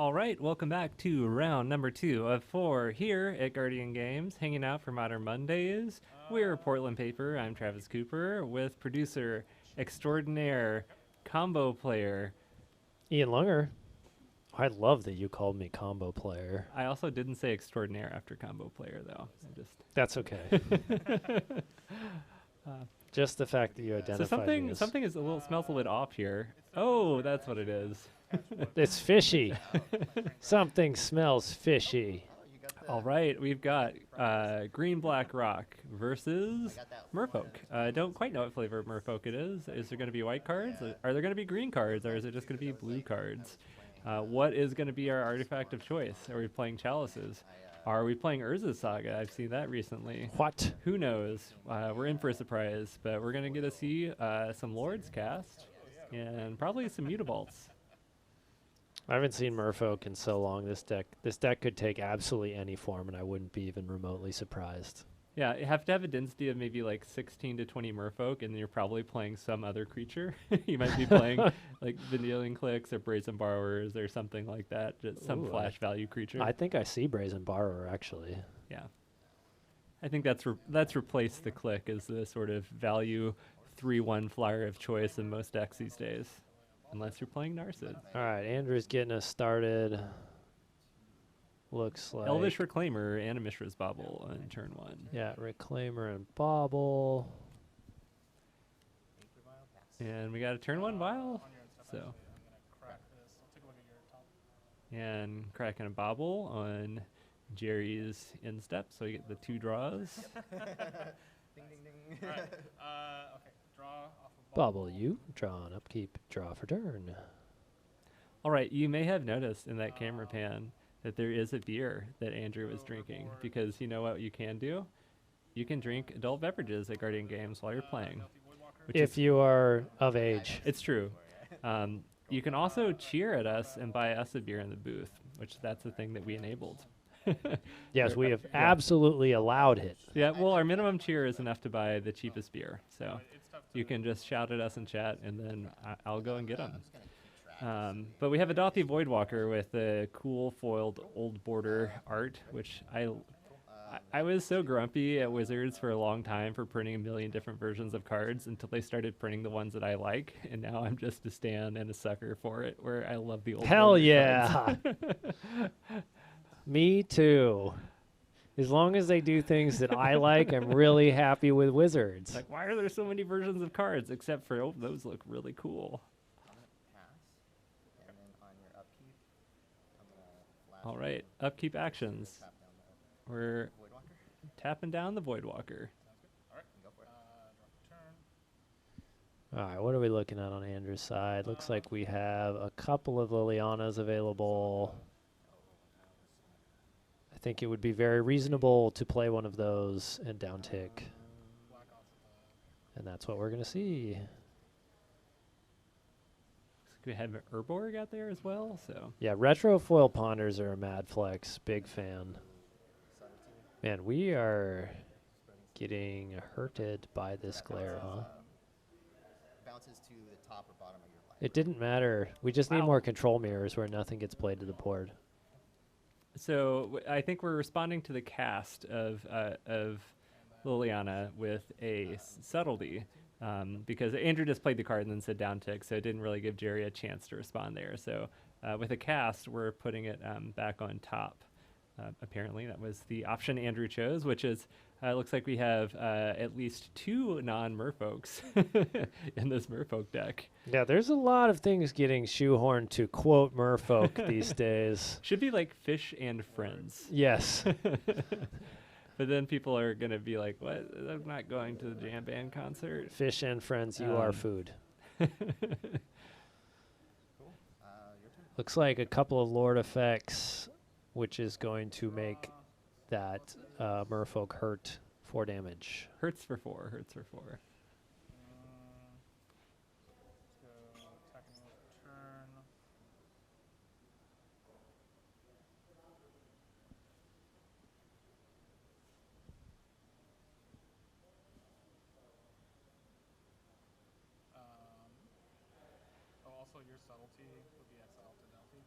All right, welcome back to round number 2 of 4 here at Guardian Games, hanging out for Modern Mondays. We're Portland Paper. I'm Travis Cooper with producer extraordinaire, combo player. Ian Lunger. I love that you called me combo player. I also didn't say extraordinaire after combo player, though. That's okay. Just the fact that you identified So me as... something is smells a little off here. Oh, that's what it is. It's fishy. Something smells fishy. All right, we've got Green Black Rock versus Merfolk. Don't quite know what flavor of Merfolk it is. Is there going to be white cards? Are there going to be green cards, or is it just going to be blue cards? What is going to be our artifact of choice? Are we playing Chalices? Are we playing Urza's Saga? I've seen that recently. What? Who knows? We're in for a surprise, but we're going to get to see some Lords cast and probably some Mutabolts. I haven't seen Merfolk in so long. This deck could take absolutely any form, and I wouldn't be even remotely surprised. Yeah, you have to have a density of maybe like 16 to 20 Merfolk, and then you're probably playing some other creature. You might be playing like Vendilion Clicks or Brazen Borrowers or something like that, just some flash value creature. I think I see Brazen Borrower, actually. Yeah. I think that's replaced the Click as the sort of value 3/1 flyer of choice in most decks these days. Unless you're playing Narcid. All right, Andrew's getting us started. Looks like... Elvish Reclaimer and a Mishra's Bauble on turn 1. Yeah, Reclaimer and Bauble. And we got a turn 1 Vial. So. And cracking a Bauble on Jerry's instep, so we get the 2 draws. Ding, ding, ding. All right. Okay, draw off of Bauble you, draw on upkeep, draw for turn. All right, you may have noticed in that camera pan that there is a beer that Andrew was drinking, because you know what you can do? You can drink adult beverages at Guardian Games while you're playing. If you are of age. It's true. You can also cheer at us and buy us a beer in the booth, which that's the thing that we enabled. Yes, we have absolutely allowed it. Yeah, well, our minimum cheer is enough to buy the cheapest beer. So you can just shout at us in chat, and then I'll go and get them. But we have a Dothy Voidwalker with the cool foiled old border art, which I was so grumpy at Wizards for a long time for printing a million different versions of cards until they started printing the ones that I like, and now I'm just a stan and a sucker for it, where I love the old Hell border yeah. cards. Me too. As long as they do things that I like, I'm really happy with Wizards. Like, why are there so many versions of cards except for, oh, those look really cool. All right, upkeep actions. We're tapping down the Voidwalker. All right, what are we looking at on Andrew's side? Looks like we have a couple of Lilianas available. I think it would be very reasonable to play one of those and downtick. And that's what we're going to see. We have an Urborg out there as well, so. Yeah, retro foil ponders are a mad flex. Big fan. Man, we are getting hurted by this glare, huh? Bounces to the top or bottom of your life. It didn't matter. We just need more control mirrors where nothing gets played to the board. So I think we're responding to the cast of Liliana with a subtlety. Because Andrew just played the card and then said downtick, so it didn't really give Jerry a chance to respond there. So with a cast, we're putting it back on top. Apparently, that was the option Andrew chose, which is, looks like we have at least 2 non-Merfolks in this Merfolk deck. Yeah, there's a lot of things getting shoehorned to quote Merfolk these days. Should be like Fish and Friends. Yes. But then people are going to be like, what? I'm not going to the jam band concert. Fish and Friends, you are food. Looks like a couple of Lord effects, which is going to make that Merfolk hurt 4 damage. Hurts for 4. Hurts for 4. Also, your subtlety would be exiled to Delphi.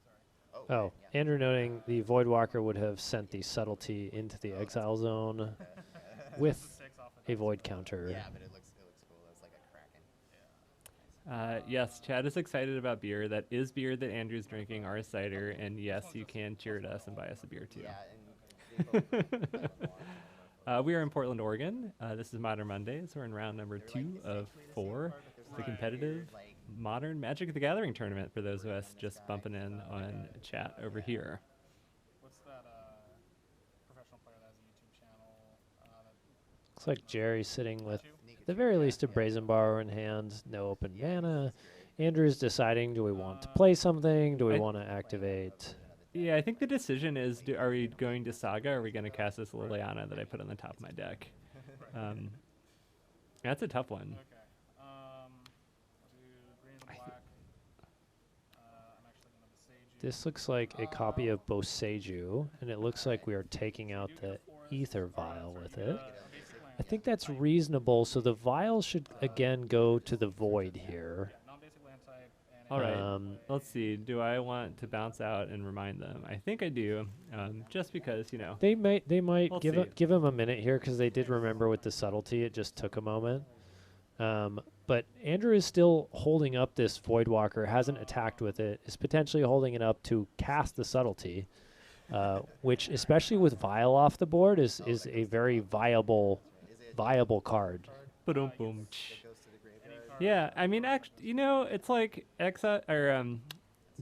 Sorry. Oh, Andrew noting the Voidwalker would have sent the subtlety into the exile zone with a void counter. Yeah, but it looks cool. It's like a kraken. Yes, Chad is excited about beer. That is beer that Andrew's drinking, our cider, and yes, you can cheer at us and buy us a beer too. Yeah, and they both We are in Portland, Oregon. This is Modern Mondays. We're in round number 2 of 4, the competitive Modern Magic the Gathering tournament for those of us just bumping in on chat over here. What's that professional player that has a YouTube channel? Looks like Jerry's sitting with, at the very least, a Brazen Borrower in hand, no open mana. Andrew's deciding, do we want to play something? Do we want to activate? Yeah, I think the decision is, are we going to Saga, or are we going to cast this Liliana that I put on the top of my deck? That's a tough one. Okay. I'll do green and black. I'm actually going to Sage you. This looks like a copy of Boseiju, and it looks like we are taking out the Ether Vial with it. I think that's reasonable, so the Vial should again go to the Void here. Non-basic land type. And All right, let's see. Do I want to bounce out and remind them? I think I do, just because, you know. They might We'll give see. give him a minute here because they did remember with the subtlety. It just took a moment. But Andrew is still holding up this Voidwalker, hasn't attacked with it, is potentially holding it up to cast the subtlety, which, especially with Vial off the board, is a very viable card. Boom, boom. Yeah, I mean, actually, you know, it's like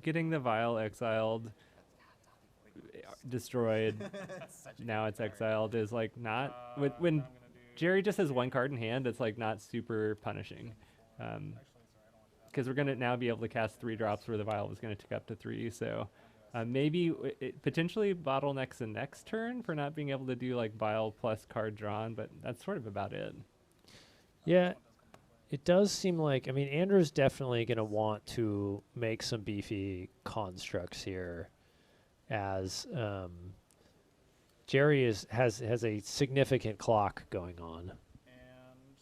getting the Vial exiled, destroyed. Now it's exiled is like not when Jerry just has one card in hand. It's like not super punishing, because we're gonna now be able to cast 3 drops where the Vial was gonna tick up to 3. So maybe it potentially bottlenecks the next turn for not being able to do like Vial plus card drawn, but that's sort of about it. Yeah, it does seem like, I mean, Andrew's definitely going to want to make some beefy constructs here, as Jerry has a significant clock going on. And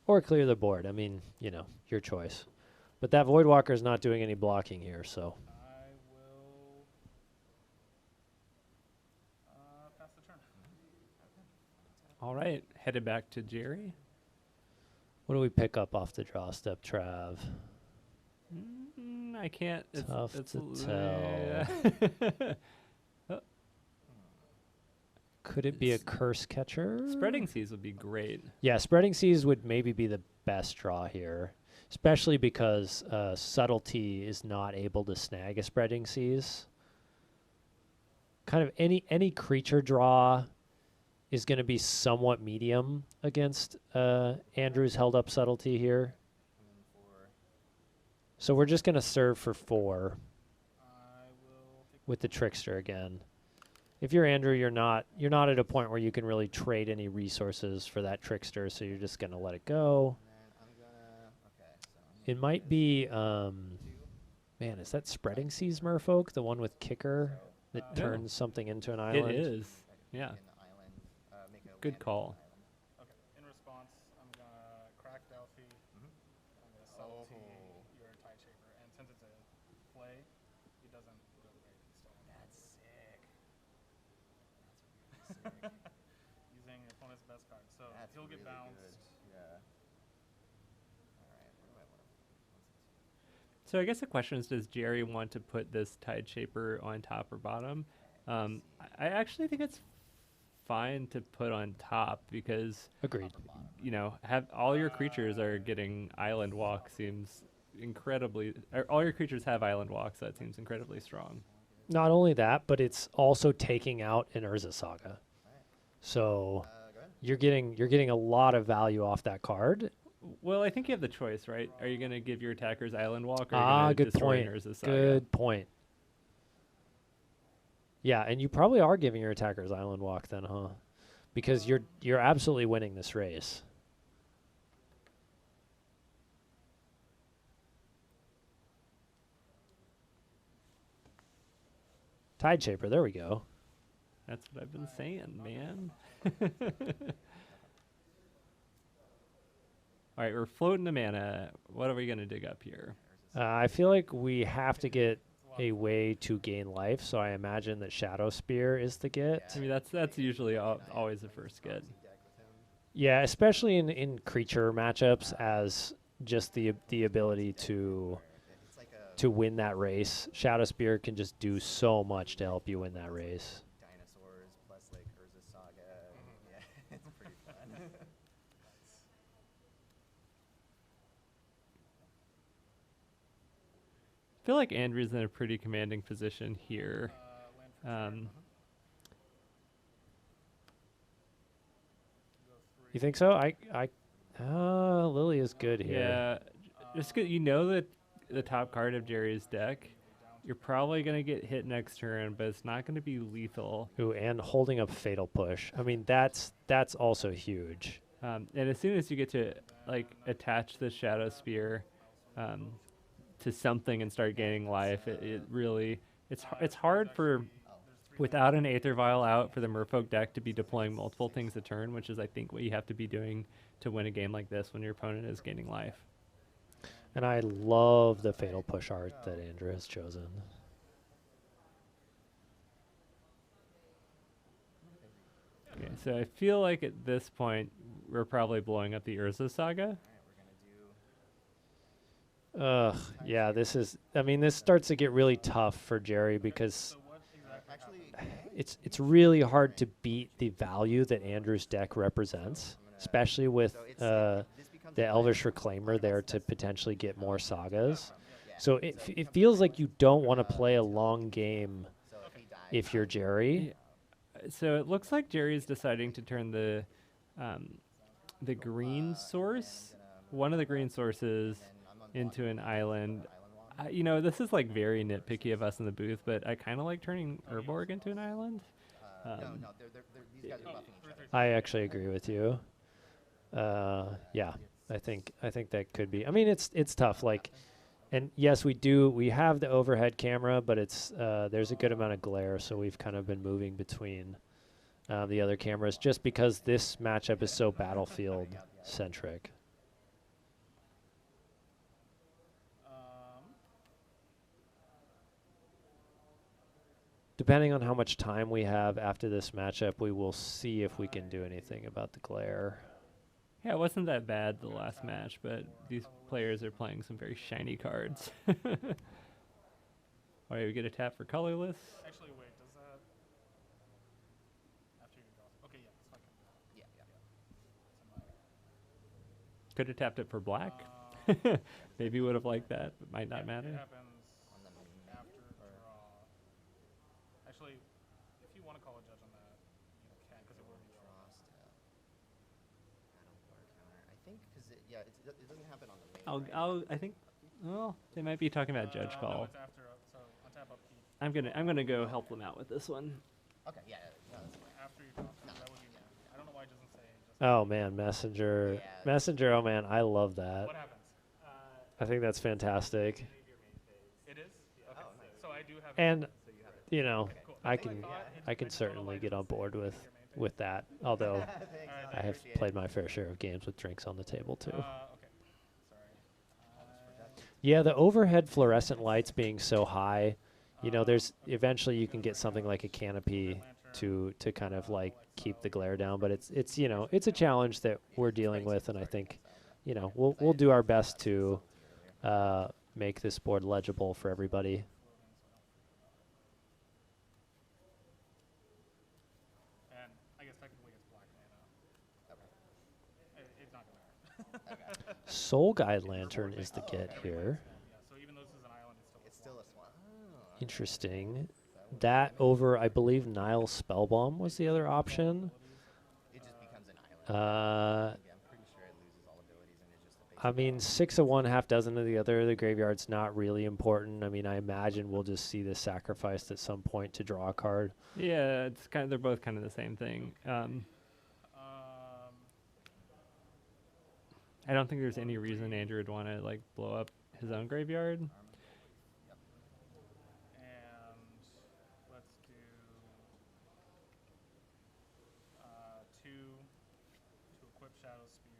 Or clear the board. I mean, you know, your choice. But that Voidwalker is not doing any blocking here, so. I will pass the turn. All right, headed back to Jerry. What do we pick up off the draw step, Trav? I can't. Tough to tell. Could it be a Curse Catcher? Spreading Seas would be great. Yeah, Spreading Seas would maybe be the best draw here, especially because Subtlety is not able to snag a Spreading Seas. Kind of any creature draw is going to be somewhat medium against Andrew's held up Subtlety here. So we're just going to serve for 4 I will take with the Trickster again. If you're Andrew, you're not at a point where you can really trade any resources for that Trickster, so you're just going to let it go. It might be, man, is that Spreading Seas Merfolk, the one with Kicker that No. turns something into an island? It is. Yeah. Good call. Okay. In response, I'm gonna crack Delphi. I'm gonna subtlety your Tide Shaper, and since it's a play, he doesn't go great. That's sick. Using your opponent's best card, so he'll get bounced. So I guess the question is, does Jerry want to put this Tide Shaper on top or bottom? I actually think it's fine to put on top because, Agreed. you know, have all your creatures are getting Island Walk seems incredibly. All your creatures have Island Walk, so that seems incredibly strong. Not only that, but it's also taking out an Urza Saga. So you're getting a lot of value off that card. Well, I think you have the choice, right? Are you going to give your attackers Island Walk, or are you going to Good destroy point. an Urza Saga? Good point. Yeah, and you probably are giving your attackers Island Walk then, huh? Because you're absolutely winning this race. Tide Shaper, there we go. That's what I've been saying, man. All right, we're floating the mana. What are we going to dig up here? I feel like we have to get a way to gain life, so I imagine that Shadow Spear is the get. I mean, that's usually always the first get. Deck with him. Yeah, especially in creature matchups, as just the ability to It's like a to win that race. Shadow Spear can just do so much to help you win that race. dinosaurs plus like Urza Saga. Yeah, it's pretty fun. I feel like Andrew's in a pretty commanding position here. Land for turn. Um, Go 3. You think so? Lily is good here. yeah, just good. You know that the top card of Jerry's deck, you're probably gonna get hit next turn, but it's not gonna be lethal. Ooh, and holding up Fatal Push. I mean, that's also huge. And as soon as you get to like attach the Shadow Spear to something and start gaining life, it really it's hard for without an Aether Vial out for the Merfolk deck to be deploying multiple things a turn, which is I think what you have to be doing to win a game like this when your opponent is gaining life. And I love the Fatal Push art that Andrew has chosen. Okay, so I feel like at this point we're probably blowing up the Urza Saga. Alright, we're gonna do. Ugh, yeah, this starts to get really tough for Jerry because So what exactly Actually, it's really hard to beat the value that Andrew's deck represents, especially with so it's this becomes the a Elvish viable Reclaimer there to potentially get more sagas. Yeah, So it feels like you don't want to play a long game so if he dies, if you're Jerry. So it looks like Jerry's deciding to turn the green source, one of the green sources, into an island. You know, this is like very nitpicky of us in the booth, but I kind of like turning Urborg into an island. no, these guys are buffing each other. I actually agree with you. Yeah, I think that could be. I mean, it's tough. Like, and yes, we have the overhead camera, but it's there's a good amount of glare, so we've kind of been moving between the other cameras just because this matchup is so battlefield centric. Depending on how much time we have after this matchup, we will see if we can do anything about the glare. Yeah, it wasn't that bad the last match, but these players are playing some very shiny cards. All right, we get a tap for colorless. Actually, wait, does that after you draw? Okay, yeah, it's fine. Yeah. Could have tapped it for black. Maybe would have liked that, but might not It matter. happens On the main after draw. Actually, if you want to call a judge on that, you can, because it will be draw. Draw step. Battlefield counter. I think because it doesn't happen on the main. right? I think. Well, they might be talking about judge No, call. it's after. So untap upkeep. I'm gonna go help them out with this one. Okay, yeah, no, that's fine. After you draw, that would be me. I don't know why it doesn't say. Just Oh man, Messenger. Yeah. Messenger, oh man, I love that. what happens? I think that's fantastic. It is. Okay. Oh, nice. So I do have. And you know, Cool. I can certainly get on board with that. Although Thanks, I have appreciate played it. my fair share of games with drinks on the table too. Okay. Sorry. Yeah, the overhead fluorescent lights being so high, you know, there's eventually you can get something like a canopy to kind of like keep the glare down, but it's you know, it's a challenge that we're dealing with, and I think, you know, we'll do our best to make this board legible for everybody. And I guess technically it's black mana. Okay. It's not gonna matter. Soul Guide Lantern is the get here. Yeah. So even though this is an island, it's It's still. still a swan. Oh, Interesting. That over, I believe, Nile Spellbomb was the other option. it just becomes an island. Yeah, I'm pretty sure it loses all abilities and it's just a basic. I mean, 6 of one, half dozen of the other. The graveyard's not really important. I mean, I imagine we'll just see this sacrificed at some point to draw a card. Yeah, it's kind of, they're both kind of the same thing. I don't think there's any reason Andrew would want to like blow up his own graveyard. And let's do 2 to equip Shadow Spear.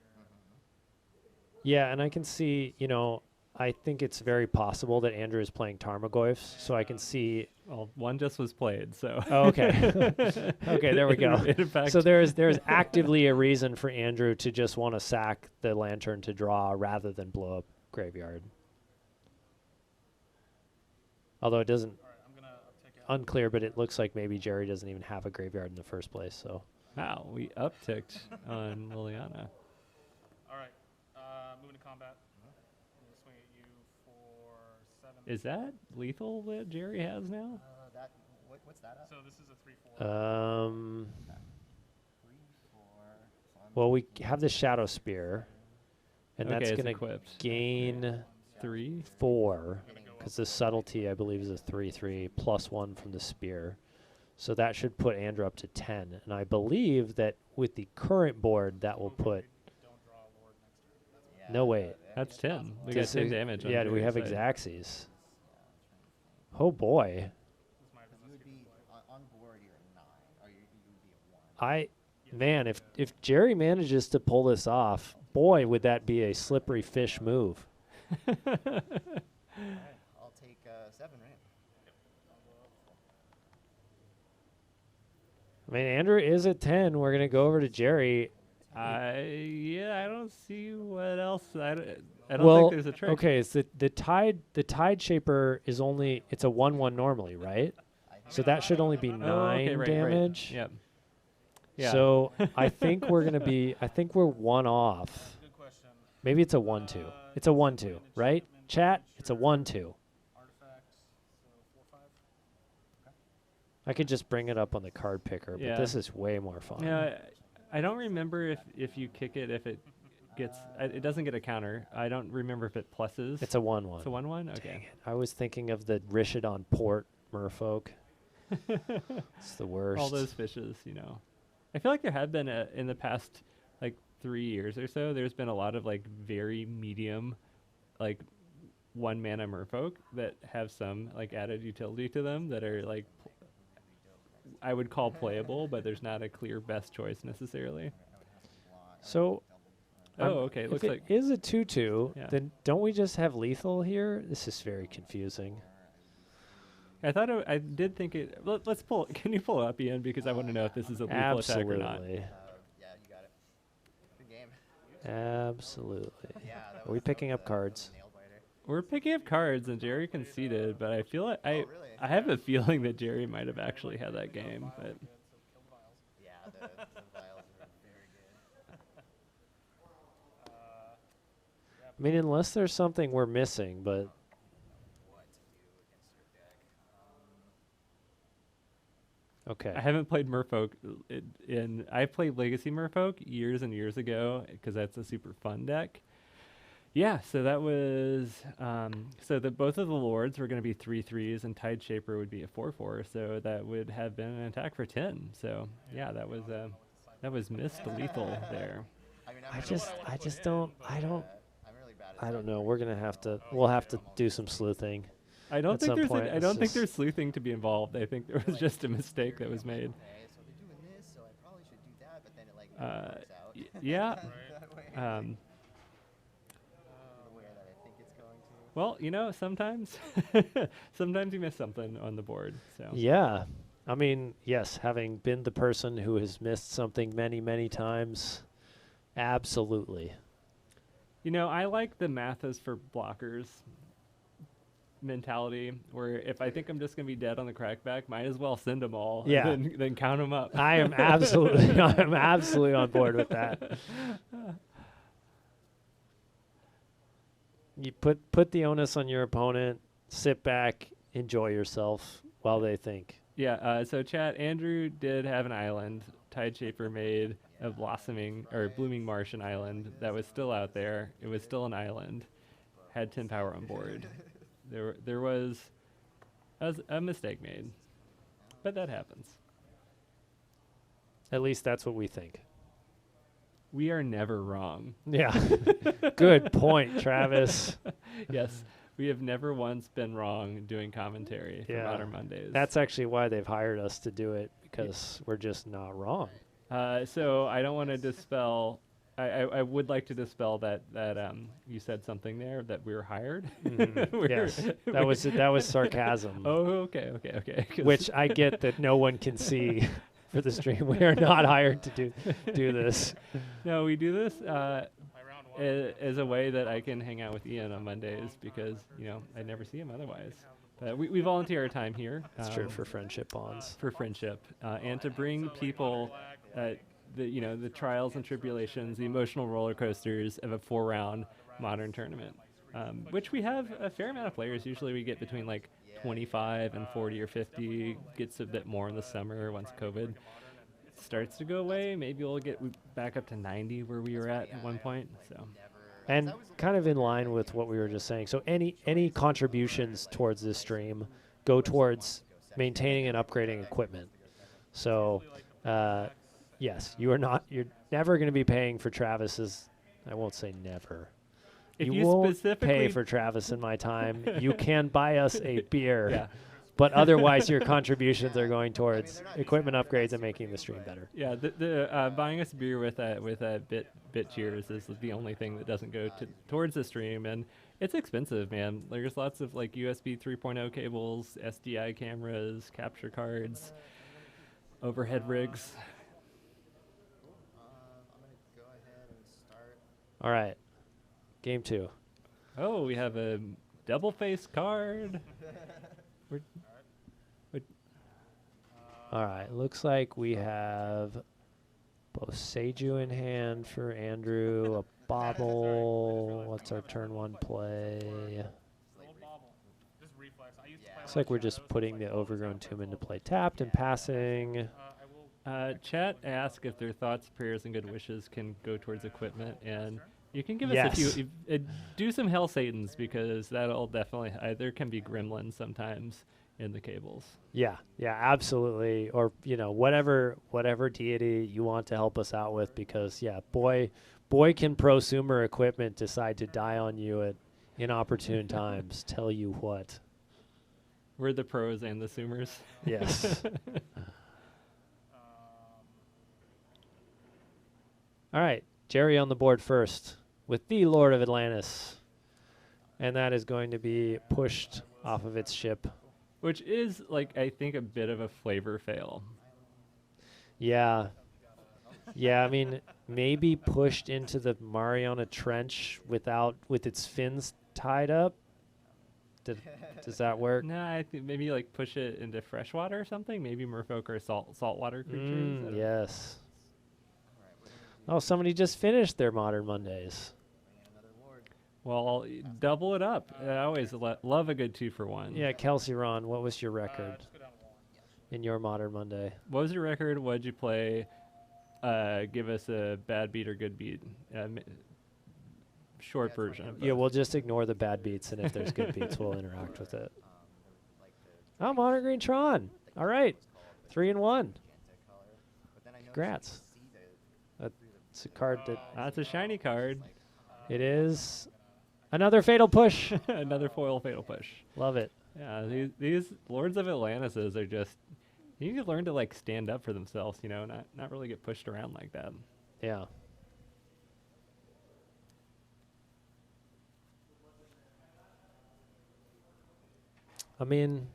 Yeah, and I can see, you know, I think it's very possible that Andrew is playing Tarmogoyfs, so I can see. Well, one just was played, so. Oh, okay. Okay, there we go. In fact, So there's actively a reason for Andrew to just want to sack the Lantern to draw rather than blow up Graveyard. Although it doesn't, All right, I'm gonna uptick it. unclear, but it looks like maybe Jerry doesn't even have a Graveyard in the first place. So wow, we upticked on Liliana. All right, moving to combat. I'm gonna swing at you for 7. Is that lethal that Jerry has now? What's that up? So this is a 3/4. 3, 4. So I'm well, we have the Shadow Spear, and Okay, that's it's going to equipped. gain 3. 4, because the Subtlety, I believe, is a 3/3 plus 1 from the Spear. So that should put Andrew up to 10. And I believe that with the current board, that will put. Don't draw a lord next turn. That's Yeah, No, wait. That's 10. We got Does 10 it- damage on Yeah, do we Jerry's have side. Exaxes? Oh boy. this might Because be you would the be play. on board. You're a 9, or you would be a 1. Man, if Jerry manages to pull this off, boy, would that be a slippery fish move. Alright, I'll take 7, right? I mean, Andrew is at 10. We're gonna go over to Jerry. Yeah, I don't see what else. I don't Well, think there's a trick. okay, it's the tide shaper is only it's a 1/1 normally, right? So that should only be 9 Oh, okay, right, damage. Right. Yep. Yeah. So I think we're we're 1 off. Good question. Maybe it's a 1/2. It's a 1/2, right? Chat, it's a 1/2. Artifacts. So 4, 5. I could just bring it up on the card picker, Yeah. but this is way more fun. Yeah, I don't remember if you kick it, if it gets, it doesn't get a counter. I don't remember if it pluses. It's a 1/1. It's a 1/1? Dang Okay. it. I was thinking of the Rishadon Port Merfolk. It's the worst. All those fishes, I feel like there have been in the past, like, 3 years or so, there's been a lot of, like, very medium, like, 1-mana Merfolk that have some, like, added utility to them that are, like, I would call playable, but there's not a clear best choice necessarily. So Oh, okay. It if looks it like is a 2/2, Yeah. then don't we just have lethal here? This is very confusing. I thought I did think it. Let's pull. Can you pull it up, Ian? Because I want to know if this is a lethal attack or not. Absolutely. Yeah, you got it. Good game. Absolutely. Yeah. That Are we was- picking that up was a cards? nail biter. We're picking up cards, and Jerry conceded, but I feel like really? I have a feeling that Jerry might have actually had that game, but Good, so kill the vials. Yeah, the vials are very good. I mean, unless there's something we're missing, but What to do against your deck? okay. I haven't played Merfolk I played Legacy Merfolk years and years ago because that's a super fun deck. Yeah, so that was so that both of the lords were going to be 3/3s and Tide Shaper would be a 4/4, so that would have been an attack for 10. So yeah, that was missed lethal there. I mean, I just don't I'm really bad at I don't Cyber know. Deck. We're gonna have to. We'll have to do some sleuthing. I don't At think some there's point, I it's don't think just- there's sleuthing to be involved. I think there was just a mistake that was made. Okay, so they're doing this, so I probably should do that, but then it like works out. Yeah. That way. Um, the way that I think it's going to. well, sometimes sometimes you miss something on the board. So Yeah. I mean, yes, having been the person who has missed something many, many times, absolutely. I like the math is for blockers mentality, where if I think I'm just gonna be dead on the crackback, might as well send them all. Yeah. And then count them up. I am absolutely, I'm absolutely on board with that. You put the onus on your opponent, sit back, enjoy yourself while they think. Yeah. So chat. Andrew did have an island. Tide Shaper made a blossoming or blooming Martian island that was still out there. It was still an island. Had 10 power on board. There was a mistake made, but that happens. At least that's what we think. We are never wrong. Yeah. Good point, Travis. Yes, we have never once been wrong doing commentary for Yeah. Modern Mondays. That's actually why they've hired us to do it, because we're just not wrong. So I don't want to dispel I would like to dispel that you said something there that we were hired. Mhm. Yes, that was sarcasm. Oh, okay. 'Cause Which I get that no one can see for the stream. We are not hired to do this. no, we do this By round one, as a way that I can hang out with Ian on Mondays because I never see him otherwise. But we volunteer our time here. It's true for friendship bonds. For friendship and to bring people the trials and tribulations, the emotional roller coasters of a 4-round modern tournament, which we have a fair amount of players. Usually we get between like 25 and 40 or 50. Gets a bit more in the summer once COVID starts to go away. Maybe we'll get back up to 90 where we were at one point. So. And kind of in line with what we were just saying. So any contributions towards this stream go towards maintaining and upgrading equipment. So yes, you're never going to be paying for Travis's. I won't say never. If you you won't specifically pay for Travis in my time. You can buy us a beer. Yeah. But otherwise, your contributions are going towards equipment upgrades and making the stream better. Yeah, the buying us beer with a bit cheers is the only thing that doesn't go towards the stream, and it's expensive, man. There's lots of like USB 3.0 cables, SDI cameras, capture cards, overhead rigs. I'm gonna go ahead and start. All right, game 2. Oh, we have a double face card. All right, looks like we have both Seiju in hand for Andrew, a bobble. What's our turn 1 play? little bobble. Just reflex. I used to play Looks like we're just putting the overgrown tomb into play tapped and passing. I will. Chat ask if their thoughts, prayers, and good wishes can go towards equipment, and you can give us Yes. a few. Do some Hell Satans because that'll definitely. There can be gremlins sometimes in the cables. Yeah, absolutely. Or whatever deity you want to help us out with, because boy can prosumer equipment decide to die on you at inopportune times. Tell you what. We're the pros and the zoomers. Yes. All right, Jerry on the board first with the Lord of Atlantis, and that is going to be pushed off of its ship. Which is, like, I think a bit of a flavor fail. Yeah. Yeah, I mean, maybe pushed into the Mariana Trench with its fins tied up. Does that work? No, I think maybe, like, push it into freshwater or something. Maybe merfolk or saltwater creatures. I don't know. Yes. Oh, somebody just finished their Modern Mondays. Well, double it up. I always love a good 2-for-1. Yeah, Kelsey Ron, what was your record Just go down 1. in your Modern Monday? What was your record? What did you play? Give us a bad beat or good beat. Short version. of Yeah, both. we'll just ignore the bad beats, and if there's good beats, we'll interact with it. Oh, Modern Green Tron. All right. 3-1. Congrats. It's a card that That's a shiny card. it is. Another fatal push. Another foil fatal push. Love it. Yeah, these Lords of Atlantises are just. You need to learn to like stand up for themselves, not really get pushed around like that. Yeah. I mean,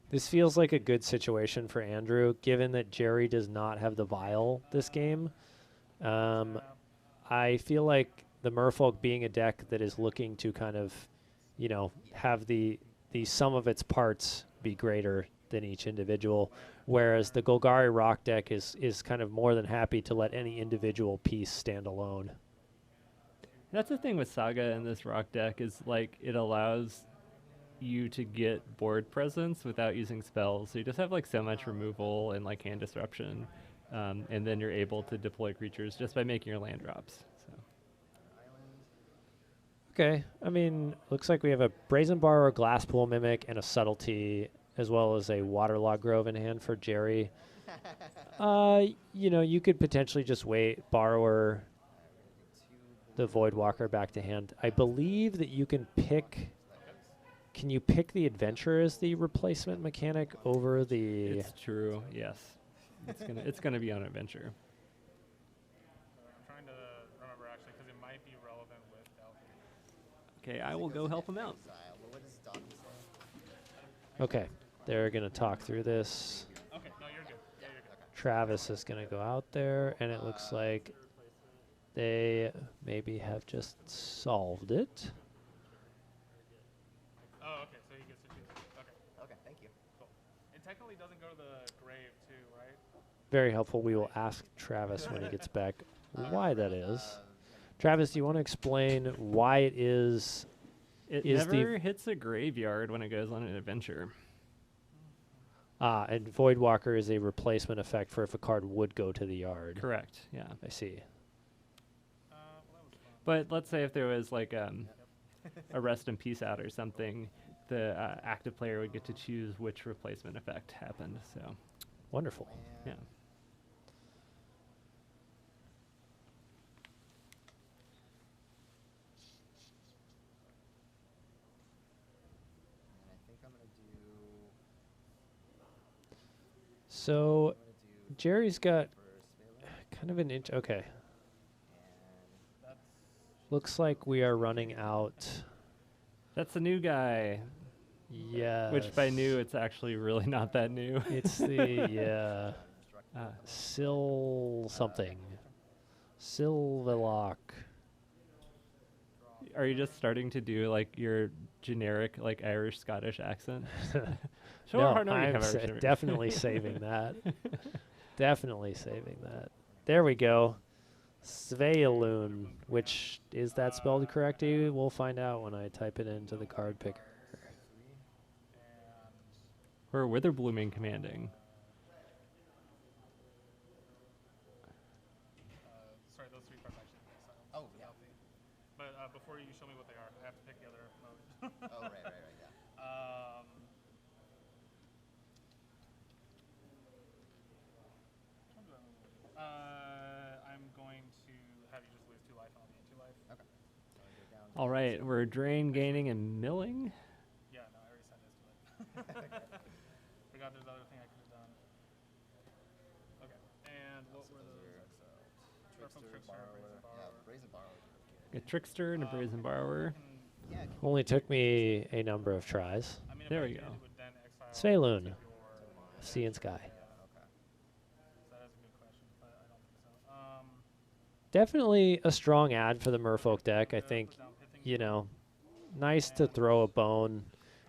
this feels like a good situation for Andrew, given that Jerry does not have the vial this game. I feel like the Merfolk being a deck that is looking to kind of, have the sum of its parts be greater than each individual, whereas the Golgari Rock deck is kind of more than happy to let any individual piece stand alone. That's the thing with Saga and this rock deck is like it allows you to get board presence without using spells. So you just have like so much removal and like hand disruption, and then you're able to deploy creatures just by making your land drops. So. Okay, I mean, looks like we have a Brazen Borrower, Glasspool Mimic, and a Subtlety, as well as a Waterlog Grove in hand for Jerry. You could potentially just wait, Borrower, the Voidwalker back to hand. I believe that you can pick. Can you pick the Adventurer as the replacement mechanic over the? It's true. Yes, it's gonna be on adventure. I'm trying to remember Okay, I will go help him out. Exile. Well, what does Donkey say? Okay, they're gonna talk through this. Okay, no, you're good. Yeah, you're good. Travis is gonna go out there, and it looks like they maybe have just solved it. Oh, okay, so he gets to choose. Okay, Okay, thank you. cool. It technically doesn't go to the grave too, right? Very helpful. We will ask Travis when he gets back why that is. Travis, do you want to explain why it is? It Is the- never hits a graveyard when it goes on an adventure. And Voidwalker is a replacement effect for if a card would go to the yard. Correct. Yeah. I see. Well, that was fun. But let's say if there was like a rest in peace out or something, the active player would get to choose which replacement effect happened. So Wonderful. yeah. And I think I'm gonna do. So I'm gonna do Jerry's got for Spelunky, kind of an inch. Okay. and That's Looks like we are running out. That's the new guy. Yeah. Which by new, it's actually really not that new. It's the yeah. Instructor. Sil something. Silvelock. Are you just starting to do like your generic like Irish Scottish accent? Sure, No, you I'm have Irish. definitely saving that. Definitely saving that. There we go. Svealoon, which is that spelled correctly? We'll find out when I type it into the card picker. and Or Witherblooming commanding. sorry, those three cards actually make sense. Oh, yeah. Healthy. But before you show me what they are, I have to pick the other mode. Oh, right, yeah. Which one do I move? I'm going to have you just lose 2 life, and I'll gain 2 life. Okay. So I go down. All right, we're drain, gaining, and milling. Yeah, no, I already said this to it. Forgot there's other thing I could have done. Okay, and what were those? Merfolk, Trickster, Brazen Yeah, Borrower. Brazen Borrower is really good. A trickster and a brazen borrower. Yeah, can Only took me a number of tries. I mean, if There I we did, go. it would then exile Svealoon. your- Sea and Sky. okay. So that is a good question, but I don't think so. Definitely a strong ad for the Merfolk deck. I think, Put down Pithing you Needle. know, nice to throw a bone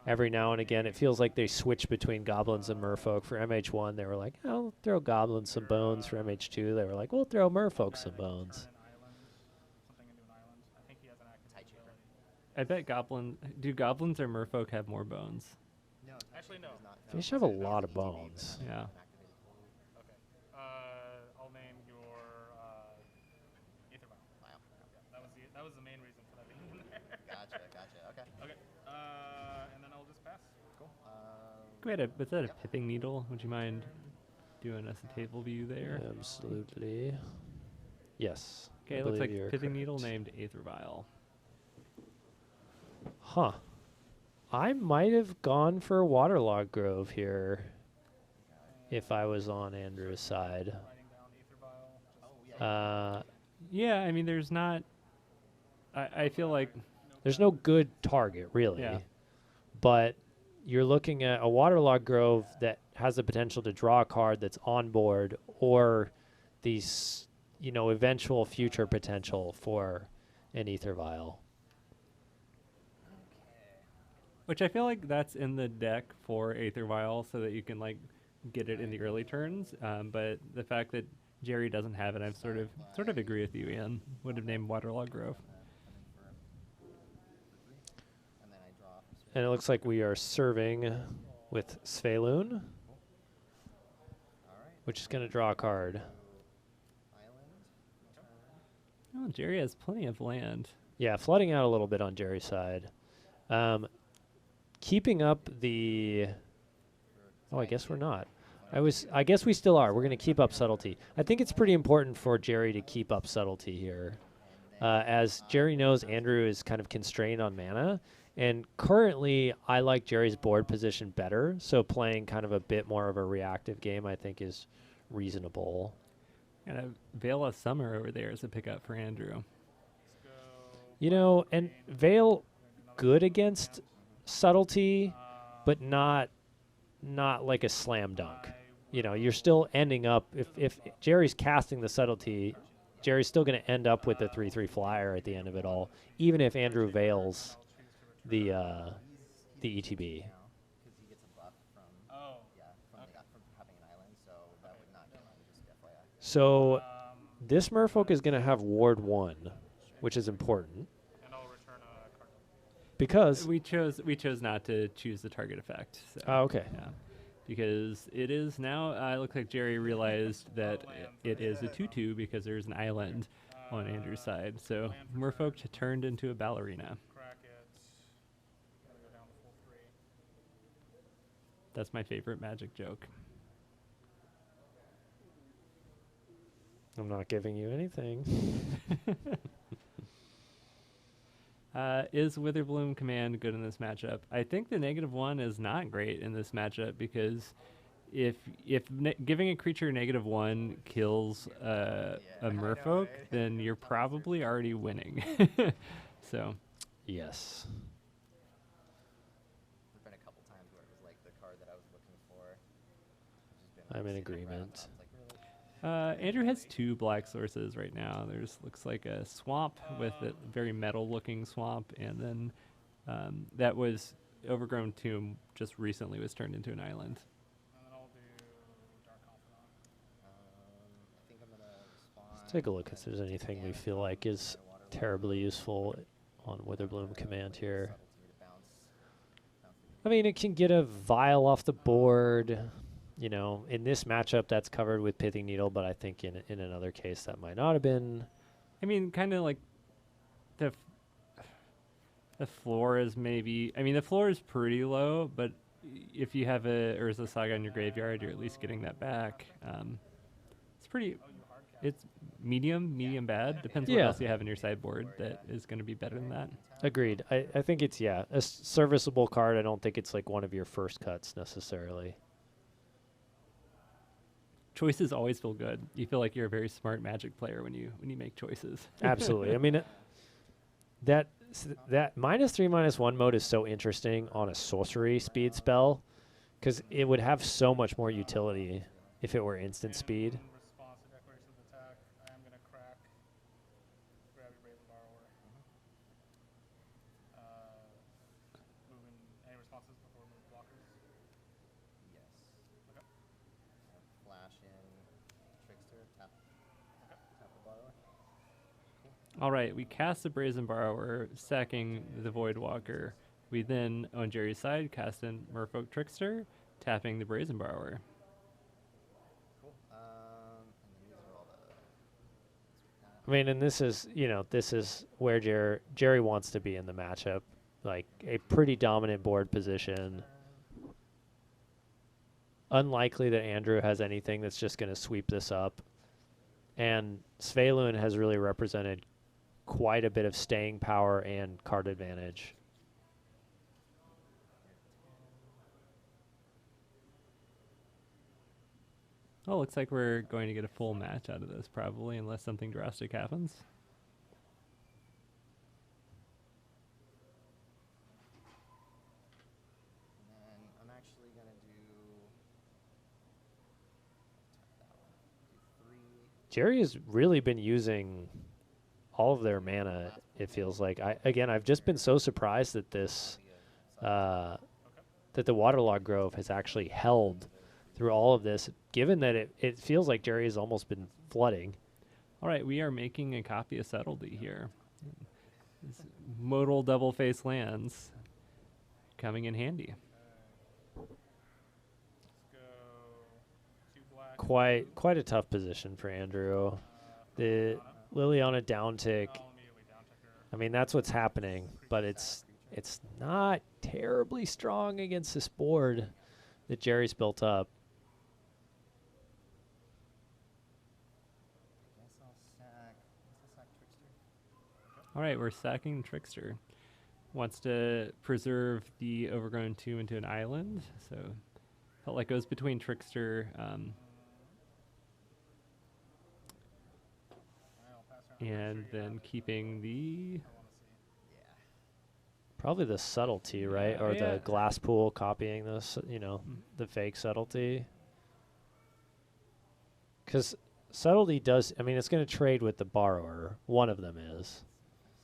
every now and again. It feels like they switch between goblins and merfolk. For MH1, they were like, oh, we'll throw goblins some bones. For MH2, they were like, we'll throw merfolk some bones. Turn an island, something into an island. I think he has an active Type shaper. ability. I bet do goblins or merfolk have more bones? No, Actually, no. Fish have a lot of bones. Yeah. Okay. I'll name your Aether Vial. Wow. Yeah, that was the main reason for that being in there. Gotcha. Okay. Okay. And then I'll just pass. Cool. Was that a pithing needle? Would you mind doing us a table view there? Absolutely. Yes. Okay, I it looks like believe you're pithing needle correct. named Aether Vial. Huh. I might have gone for Waterlog Grove here if I was on Andrew's side. Writing down Aether Vial. Oh, yeah. Yeah, I mean, there's not. I feel like There's no good target, really. Yeah. But you're looking at a Waterlog Grove that has the potential to draw a card that's on board, or these, eventual future potential for an Aether Vial. which I feel like that's in the deck for Aether Vial so that you can like get it in the early turns. But the fact that Jerry doesn't have it, I'm sort of agree with you, Ian. Would have named Waterlog Grove. And then I draw. And it looks like we are serving with Svealoon, All right. which is going to draw a card. Island. Turn. Oh, Jerry has plenty of land. Yeah, flooding out a little bit on Jerry's side. Keeping up the... Oh, I guess we're not. I guess we still are. We're going to keep up subtlety. I think it's pretty important for Jerry to keep up subtlety here. As Jerry knows, Andrew is kind of constrained on mana. And currently, I like Jerry's board position better. So playing kind of a bit more of a reactive game, I think, is reasonable. And a Veil of Summer over there is a pickup for Andrew. Let's go. And Vale good against subtlety, but not like a slam dunk. You know, you're still ending up if Jerry's casting the subtlety, Jerry's still going to end up with the 3/3 flyer at the end of it all, even if Andrew veils the ETB. Because he gets a buff from Oh. from having an island, so that would not kill him. Just FYI. So this Merfolk is going to have Ward 1, which is important And I'll return a card. because We chose not to choose the target effect. So, okay. yeah, because it is now. It looks like Jerry realized that it is a 2/2 because there's an island on Andrew's side. So Merfolk turned into a ballerina. Crack it. Gonna go down to full 3. That's my favorite Magic joke. I'm not giving you anything. Is Witherbloom Command good in this matchup? I think the -1 is not great in this matchup because if giving a creature -1 kills a Merfolk, then you're probably already winning. So Yes. There's been a couple times where it was like the card that I was looking for. I've just been, I'm in like, sitting around, agreement. and I was like, really? Andrew has 2 black sources right now. There's looks like a swamp with a very metal-looking swamp, and then that was Overgrown Tomb just recently was turned into an island. And then I'll do Dark Confidant. I think I'm gonna respond. Let's take a look if there's anything we feel like is terribly useful on Witherbloom Command here. I mean, it can get a vial off the board. You know, in this matchup, that's covered with Pithing Needle, but I think in another case that might not have been. I mean, kind of like the floor is maybe. I mean, the floor is pretty low, but if you have a Urza Saga in your graveyard, you're at least getting that back. It's pretty. It's medium bad. Depends what Yeah. else you have in your sideboard that is going to be better than that. Agreed. I think it's, a serviceable card. I don't think it's like one of your first cuts necessarily. Choices always feel good. You feel like you're a very smart Magic player when you make choices. Absolutely. I mean, that -3/-1 mode is so interesting on a sorcery speed spell because it would have so much more utility if it were instant speed. In response to declaration of attack, I am gonna crack. Grab your Brazen Borrower. Moving any responses before move blockers. Yes. Okay. Flash in Trickster, tap the borrower. All right, we cast the Brazen Borrower, sacking the Voidwalker. We then, on Jerry's side, cast in Merfolk Trickster, tapping the Brazen Borrower. Cool. And then these are all the. I mean, and this is where Jerry wants to be in the matchup, like a pretty dominant board position. Unlikely that Andrew has anything that's just going to sweep this up. And Svelun has really represented quite a bit of staying power and card advantage. Oh, looks like we're going to get a full match out of this, probably, unless something drastic happens. And then I'm actually gonna do. Tap that one. Do 3. Jerry has really been using all of their mana, it feels like. I've just been so surprised that this that the Waterlogged Grove has actually held through all of this, given that it feels like Jerry has almost been flooding. All right, we are making a copy of Subtlety here. This modal double-face lands coming in handy. Let's go 2 black. Quite a tough position for Andrew. The Liliana down tick. I'll immediately down tick her. I mean, that's what's happening, but it's not terribly strong against this board that Jerry's built up. Guess I'll sack Trickster. All right, we're sacking Trickster. Wants to preserve the Overgrown Tomb into an island, so felt like it was between Trickster I'll pass around and then keeping the I want to see. Yeah. Probably the subtlety, right? Or Yeah. the glass pool copying this, the fake subtlety. Because subtlety does, I mean, it's going to trade with the borrower. One of them is.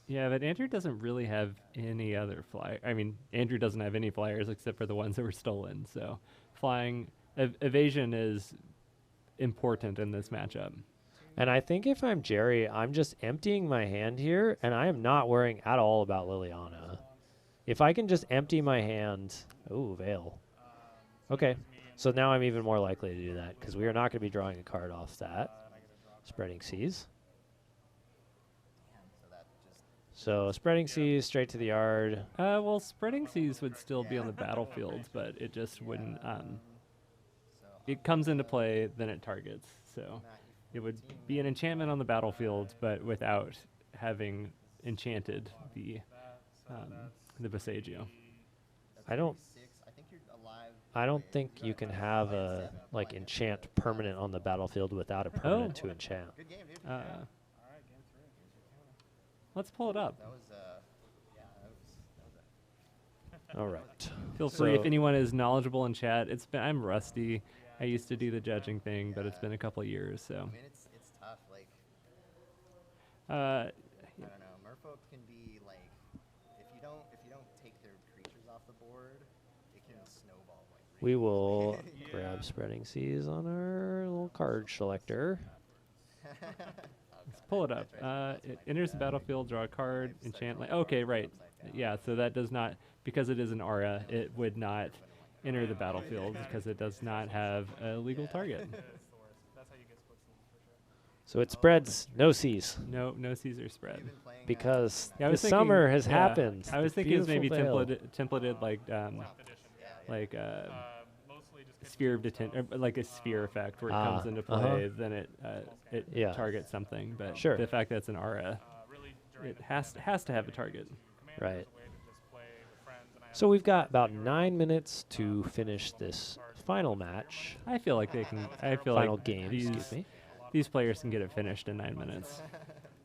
Yeah, but Andrew doesn't really have any other flyer. I mean, Andrew doesn't have any flyers except for the ones that were stolen. So flying evasion is important in this matchup. And I think if I'm Jerry, I'm just emptying my hand here, and I am not worrying at all about Liliana. If I can just empty my hand, ooh, Veil. Okay, so now I'm even more likely to do that because we are not going to be drawing a card off that. Spreading Seas. So that just So Spreading Seas straight to the yard. Well, Spreading Seas would still be on the battlefield, but it just wouldn't. so It comes into play, then it targets. So Matt, you it would be an enchantment on the battlefield, but without having enchanted the Bosagio. I don't. 6. I think you're alive. I don't think you can have a enchant permanent on the battlefield without a permanent to enchant. Good game, dude. Uh, All right, game 3. Here's your counter. let's pull it up. That was yeah, that was All right. Feel free if So- anyone is knowledgeable in chat. I'm rusty. I used to do the judging thing, but it's been a couple of years. So I mean, it's tough. Like uh, I don't know. Merfolk can be like if you don't take their creatures off the board, it can snowball like We really will Yeah. grab Spreading Seas on our little card selector. let's pull it up. It enters the battlefield, draw a card, enchant. Okay, right. Yeah, so that does not, because it is an aura, it would not enter the battlefield because it does not have a legal target. It's the worst. That's how you get split seas for sure. So it spreads no seas No Caesar spread. You've been playing because Yeah, I the was thinking- summer has yeah, happened. I was The thinking it was maybe beautiful veil. templated like like Mostly just sphere of detention, like a sphere effect where it comes into uh-huh. play, then it Yeah. targets something. But Sure. the fact that it's an aura, really during it has to have a target. Right. a way to just play with friends, and I So we've got about 9 minutes to finish this final match. I feel like they can. I feel Final like game, excuse me. these players can get it finished in 9 minutes.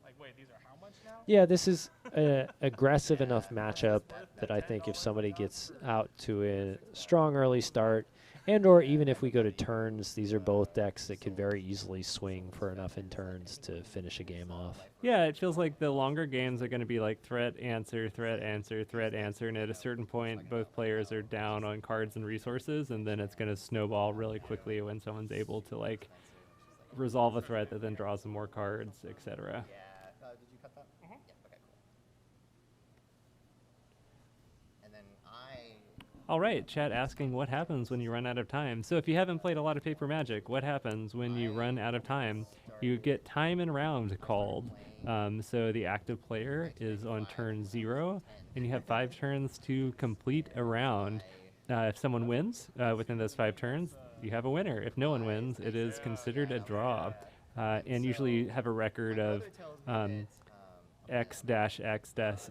like, wait, these are how much now? Yeah, this is an aggressive enough matchup that I think if somebody gets out to a strong early start, and or even if we go to turns, these are both decks that could very easily swing for enough in turns to finish a game off. Yeah, it feels like the longer games are going to be like threat, answer, threat, answer, threat, answer, and at a certain point, both players are down on cards and resources, and then it's going to snowball really quickly when someone's able to like resolve a threat that then draws some more cards, etc. Yeah. Did you cut that? Yeah. Okay. Cool. And then All right, chat asking what happens when you run out of time. So if you haven't played a lot of Paper Magic, what happens when you run out of time? You get time and round called. So the active player is on turn 0, and you have 5 turns to complete a round. If someone wins within those 5 turns, you have a winner. If no one wins, it is considered a draw. And usually you have a record of X-X-X,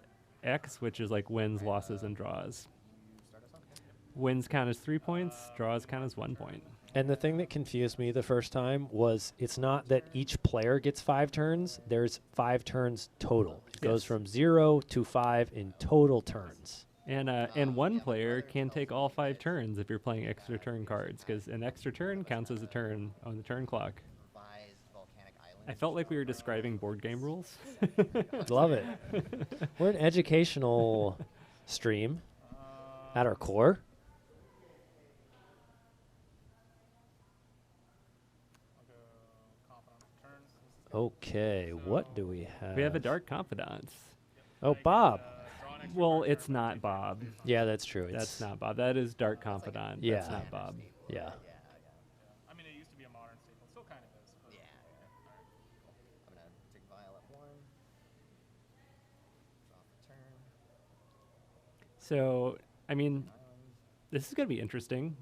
which is like wins, losses, and draws. Wins count as 3 points, draws count as 1 point. And the thing that confused me the first time was it's not that each player gets 5 turns, there's 5 turns total. It goes Yes. from 0 to 5 in total turns. And one player can take all 5 turns if you're playing extra turn cards, because an extra turn counts as a turn on the turn clock. revised Volcanic Island. I felt like we were describing board game rules. Love it. We're an educational stream at our core. I'll go confident on turns. This is Okay, what do we have? We have a Dark Confidant. Oh, Bob. draw an extra Well, card it's for not Bob. Yeah, that's true. That's not Bob. That is Dark Confidant. Yeah. That's not Bob. Yeah. I mean, it used to be a modern staple. Still kind of is. But Yeah. I'm gonna take Vial at 1. Draw for turn. So, I mean, this is going to be interesting.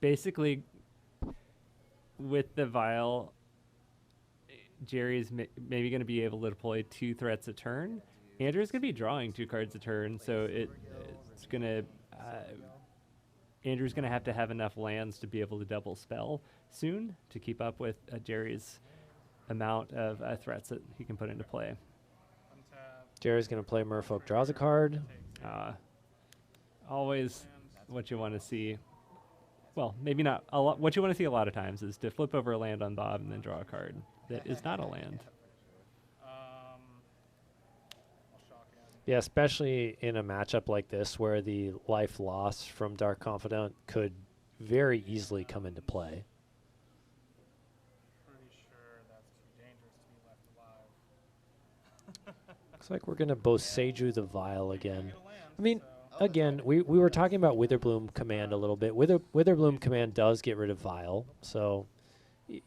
Basically, with the Vial, Jerry's maybe going to be able to deploy 2 threats a turn. Andrew's going to be drawing 2 cards a turn, so it's going to... Andrew's going to have enough lands to be able to double spell soon to keep up with Jerry's amount of threats that he can put into play. untap. Jerry's going to play Merfolk, draws a card. Always what you want to see. Well, maybe not a lot. What you want to see a lot of times is to flip over a land on Bob and then draw a card that is not a land. I'll shock in. Yeah, especially in a matchup like this where the life loss from Dark Confidant could very easily come into play. Pretty sure that's too dangerous to be left alive. Looks like we're going to Boseiju the Vile again. Get a land, I mean, so again, we were talking about Witherbloom Command a little bit. Witherbloom Command does get rid of Vile, so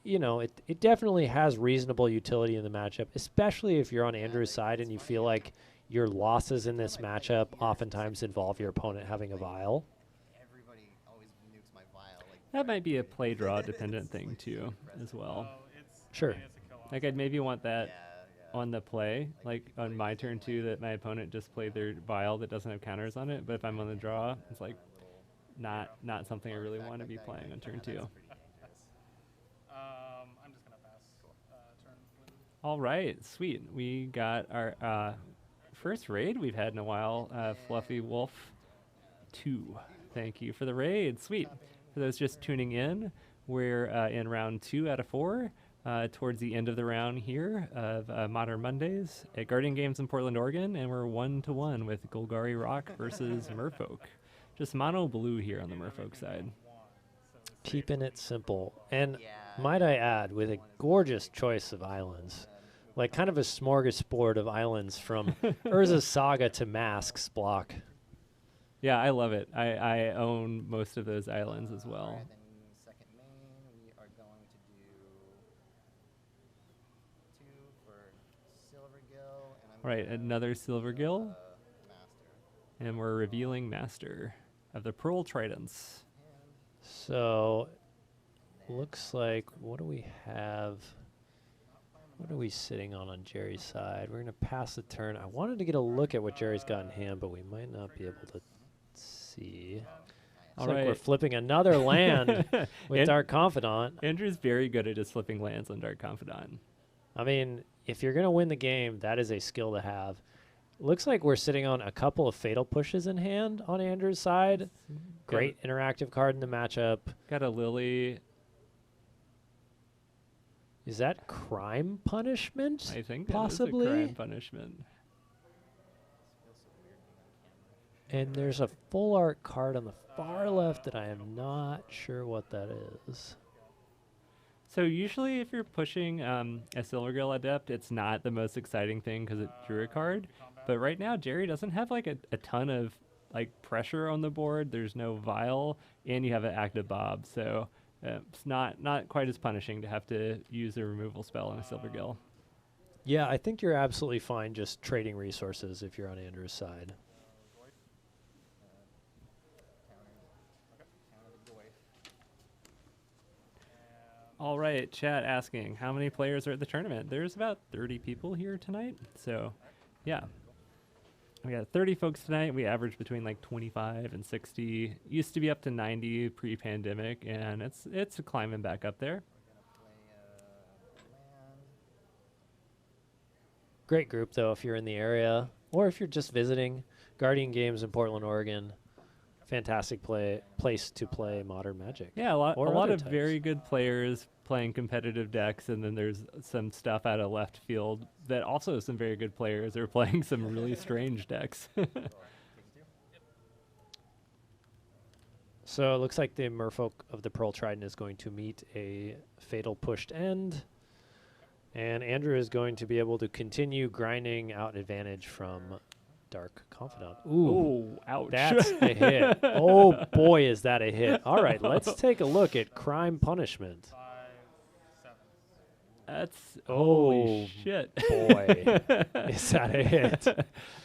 you know it definitely has reasonable utility in the matchup, especially if you're on Andrew's side and you feel like your losses in this matchup oftentimes involve your opponent having a Vile. Everybody always nukes my vial. Like, That might be a play draw dependent thing too, as well. Sure. I mean, it's a kill-off. Like I'd maybe want that yeah. on the play, like on my turn too, that my opponent just played their vial that doesn't have counters on it. But if I'm on the draw, it's like not something I really want to be playing on turn two. I'm just gonna pass. Turn. All right, sweet. We got our first raid we've had in a while. Fluffy Wolf 2. Thank you for the raid. Sweet. For those just tuning in, we're in round 2 out of 4. Towards the end of the round here of Modern Mondays at Guardian Games in Portland, Oregon, and we're 1-1 with Golgari Rock versus Merfolk. Just mono blue here on the Merfolk side. Keeping it simple. And might I add, with a gorgeous choice of islands. Like kind of a smorgasbord of islands from Urza's Saga to Masks block. Yeah, I love it. I own most of those islands as well. Alright, then second main, we are going to do 2 for Silvergill, and I'm Right, gonna another Silvergill, Master. and we're revealing Master of the Pearl Tridents. So, looks like, what do we have? What are we sitting on Jerry's side? We're going to pass the turn. I wanted to get a look at what Jerry's got in hand, but we might not be able to see. All Looks like we're right. flipping another land with And- Dark Confidant. Andrew's very good at just flipping lands on Dark Confidant. I mean, if you're going to win the game, that is a skill to have. Looks like we're sitting on a couple of fatal pushes in hand on Andrew's side. Great interactive card in the matchup. Got a Lily. Is that crime punishment? I think that possibly. is a crime punishment. And there's a full art card on the far left that I am not sure what that is. So usually if you're pushing a Silvergill Adept, it's not the most exciting thing because it drew a card. But right now, Jerry doesn't have like a ton of like pressure on the board. There's no Vial, and you have an active Bob. So it's not quite as punishing to have to use a removal spell on a Silvergill. Yeah, I think you're absolutely fine just trading resources if you're on Andrew's side. All right, chat asking, how many players are at the tournament? There's about 30 people here tonight. So, yeah. We got 30 folks tonight. We average between like 25 and 60. Used to be up to 90 pre-pandemic, and it's climbing back up there. Great group, though, if you're in the area or if you're just visiting. Guardian Games in Portland, Oregon. Fantastic place to play Modern Magic. Yeah, a lot Or of other types. very good players playing competitive decks, and then there's some stuff out of left field that also some very good players are playing some really strange decks. So it looks like the Merfolk of the Pearl Trident is going to meet a fatal pushed end. And Andrew is going to be able to continue grinding out advantage from Dark Confidant. Ooh, ouch. That's a hit. Oh, boy, is that a hit. All right, let's take a look at Crime Punishment. 5, 7. That's Oh, holy shit. boy, is that a hit.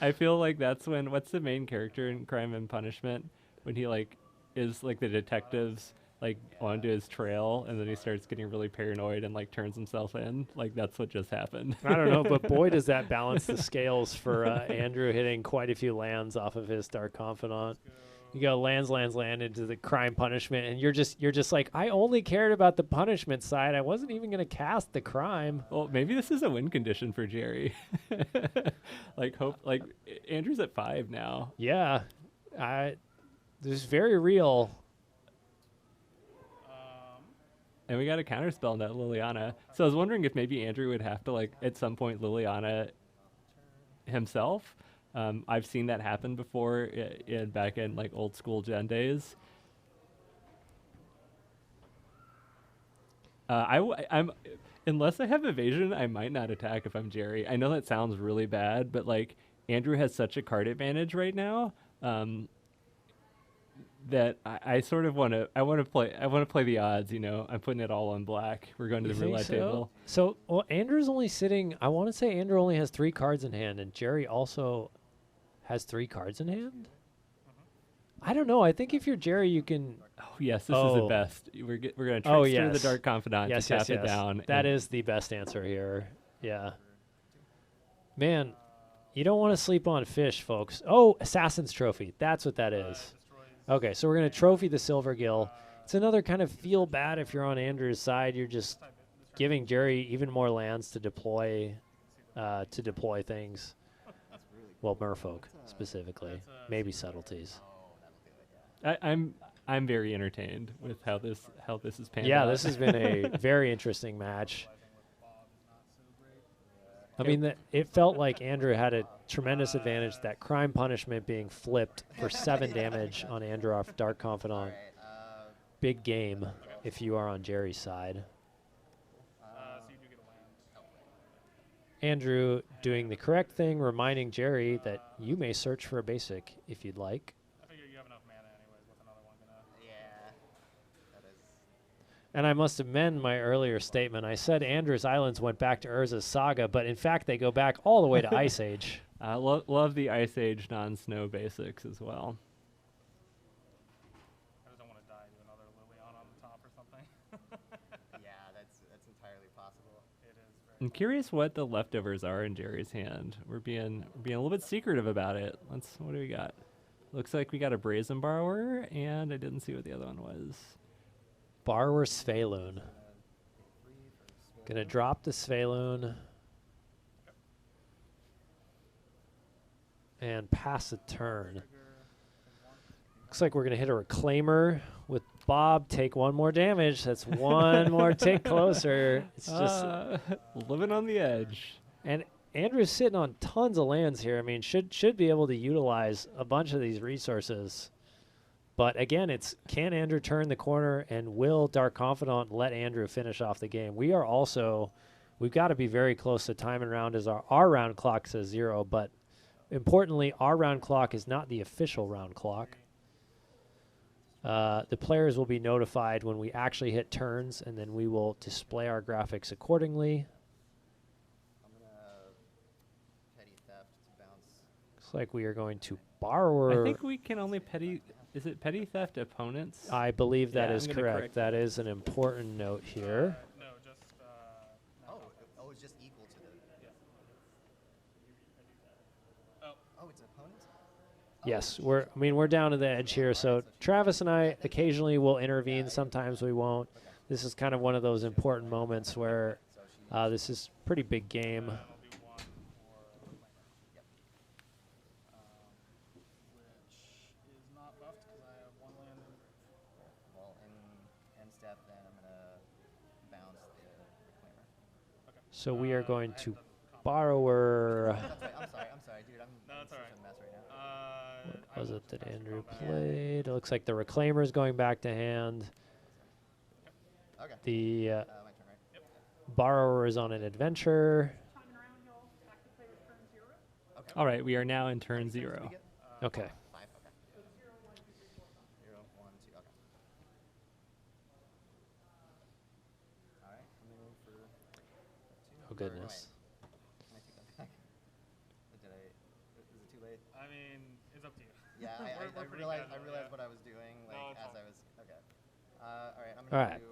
I feel like that's when, what's the main character in Crime and Punishment? When he like is like the detectives like onto his trail, and then he starts getting really paranoid and like turns himself in. Like that's what just happened. I don't know, but boy, does that balance the scales for Andrew hitting quite a few lands off of his Dark Confidant. You go land into the crime punishment, and you're just like, I only cared about the punishment side. I wasn't even gonna cast the crime. Well, maybe this is a win condition for Jerry. Andrew's at 5 now. Yeah, this is very real. And we got a counterspell on that Liliana. So I was wondering if maybe Andrew would have to, like, at some point Liliana himself. I've seen that happen before back in, like, old school Gen days. I'm unless I have evasion, I might not attack if I'm Jerry. I know that sounds really bad, but, like, Andrew has such a card advantage right now. That I sort of want to play the odds, you know. I'm putting it all on black. We're going to the roulette table. So, well, Andrew's only sitting, I want to say Andrew only has 3 cards in hand, and Jerry also has 3 cards in hand? I don't know. I think if you're Jerry, you can... Oh, yes, this is the best. We're going to trickster the Dark Confidant to tap it down. That is the best answer here. Yeah. Man, you don't want to sleep on fish, folks. Oh, Assassin's Trophy. That's what that is. Okay, so we're going to trophy the Silver Gill. It's another kind of feel bad if you're on Andrew's side. You're just giving Jerry even more lands to deploy things. Well, Merfolk specifically, maybe subtleties. I'm very entertained with how this is panned out. Yeah, this has been a very interesting match. I mean, it felt like Andrew had a tremendous advantage, that crime punishment being flipped for 7 damage on Andrew off Dark Confidant. Big game if you are on Jerry's side. Andrew doing the correct thing, reminding Jerry that you may search for a basic if you'd like. I figure you have enough mana anyways. What's another one gonna? Yeah, that is. And I must amend my earlier statement. I said Andrew's Islands went back to Urza's Saga, but in fact they go back all the way to Ice Age. Love the Ice Age non-snow basics as well. I just don't want to die to another Liliana on the top or something. Yeah, that's entirely possible. It is very. I'm curious what the leftovers are in Jerry's hand. We're being a little bit secretive about it. What do we got? Looks like we got a Brazen Borrower, and I didn't see what the other one was. Borrower Svelune. Gonna drop the Svelune. And pass a turn. Looks like we're going to hit a Reclaimer with Bob. Take 1 more damage. That's 1 more tick closer. It's just living on the edge. And Andrew's sitting on tons of lands here. I mean, should be able to utilize a bunch of these resources. But again, it's can Andrew turn the corner, and will Dark Confidant let Andrew finish off the game? We've got to be very close to time and round, as our round clock says 0, but importantly, our round clock is not the official round clock. The players will be notified when we actually hit turns, and then we will display our graphics accordingly. I'm gonna petty theft to bounce. Looks like we are going to borrower. I think we can only petty. Is it petty theft opponents? I believe that Yeah, is I'm gonna correct. correct That is an important note here. No, just. Oh, it's just equal to the. Oh, it's opponents. Yes, we're down to the edge here. So Travis and I occasionally will intervene. Sometimes we won't. This is kind of one of those important moments where this is pretty big game. That'll be 1 for Reclaimer. Which is not buffed because I have 1 land in. Well, in end step, then I'm gonna bounce the Reclaimer. Okay. So we are going I to have the combo. borrower. I'm sorry, dude. I'm No, it's such alright. a mess right now. What was it that Pass the Andrew combat. played? It looks like the Reclaimer is going back to hand. Okay. The My turn, right? borrower is on an adventure. Okay. All right, we are now in turn How many 0. turns do we get? Okay. 5. Okay. 0, 1, 2. Okay. All right. I'm gonna move for 2. Oh goodness. Can I take that back? Is it too late? I mean, it's up to you. Yeah, We're pretty I casual, realized yeah. what I was doing, like, No, it's as fine. I was. Okay. All right. I'm All gonna right. do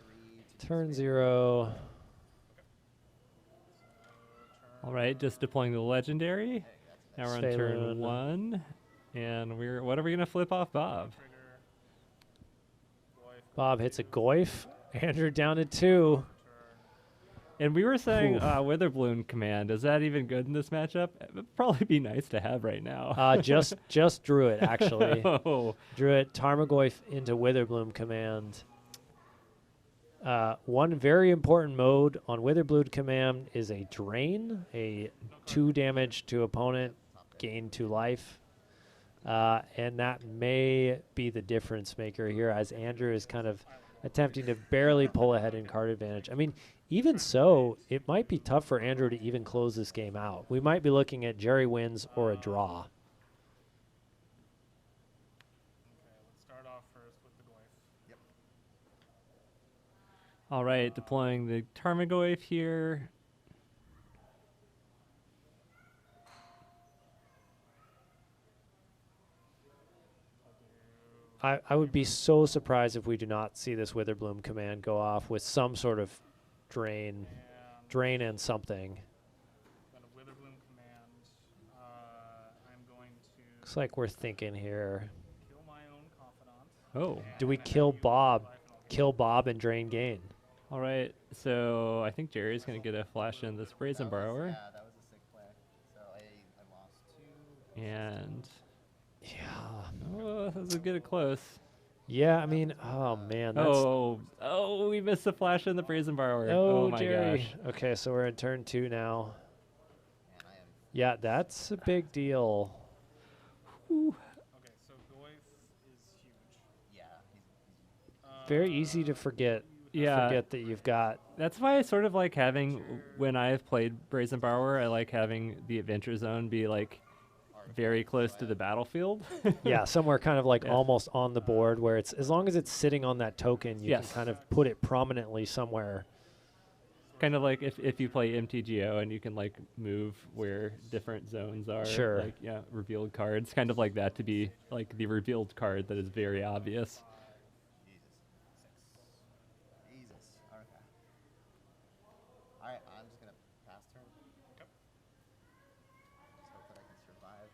3 to Turn spade. 0. All right, just deploying the legendary. Hey, that's Now we're on Svelune. turn 1. And what are we gonna flip off Bob? Trigger. Goif. Bob hits a Goif. Andrew down to 2. Turn. And we were saying Oof. Witherbloom command. Is that even good in this matchup? It would probably be nice to have right now. Just Druid, actually. Oh, Druid, Tarmogoyf into Witherbloom command. One very important mode on Witherbloom command is a Drain, a 2 damage to opponent, gain 2 life. And that may be the difference maker here, as Andrew is kind of attempting to barely pull ahead in card advantage. I mean, even so, it might be tough for Andrew to even close this game out. We might be looking at Jerry wins or a draw. Okay, let's start off first with the Goif. Yep. all right. Deploying the Tarmogoyf here. I would be so surprised if we do not see this Witherbloom command go off with some sort of And drain and something. then a Witherbloom command. I'm going to Looks like we're thinking here. kill my own confidant. Oh, Do we and kill use Bob? life and I'll get Kill Bob and drain gain. all right. So I think Jerry's gonna get a flash in this Brazen That was- Borrower, Yeah, that was a sick play. So I lost 2. and Yeah. oh, this is get it close. Yeah, I mean, oh man. That's, Oh, we missed the flash in the Brazen Borrower. oh, Oh my Jerry. gosh. Okay, so we're in turn 2 now. Man, I am. Yeah, that's a big deal. Okay, so Goif is huge. Yeah, he's Very easy to forget. Yeah. Forget that you've got. That's why I sort of like having, when I've played Brazen Borrower, I like having the Adventure Zone be like very close to the battlefield. Yeah, somewhere kind of like Yeah. almost on the board where it's, as long as it's sitting on that token, you Yes. can kind of put it prominently somewhere. Kind of like if you play MTGO and you can like move where different zones are. Sure. Like, yeah, revealed cards. Kind of like that to be like the revealed card that is very obvious. Jesus. Okay. Alright, I'm just gonna pass turn. Okay. Just hope that I can survive.